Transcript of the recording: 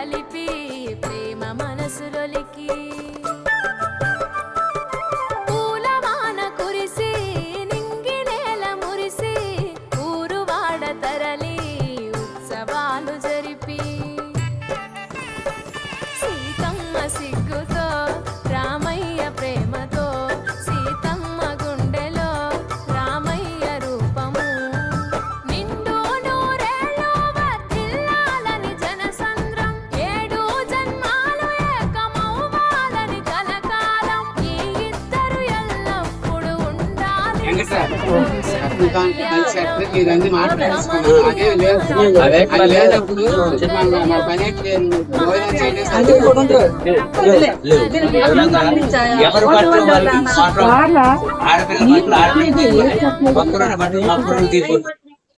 కలిపి ప్రేమ మనసులొలికి పూలవాన కురిసి నింగి నేల మురిసి ఊరు వాడ తరలి ఉత్సవాలు జరిపి సీతమ్మ సిగ్గుతో రామయ్య ప్రేమతో సీతమ్మ గుండెలో రామయ్య రూపము నిండు నూరేళ్ళు వర్ధిల్లాలని జనసంద్రం ఏడు జన్మాలు ఏకమవ్వాలని కలకాలం ఈ ఇద్దరు ఎల్లప్పుడూ ఉండాలి ఇదన్నీ మాట్లాడుకున్నాను అదే లేదు అది లేనప్పుడు మన పని భోజనం చేయడం ఎవరు పట్ల ఆడపిల్ల బట్టలు ఆడపిల్ల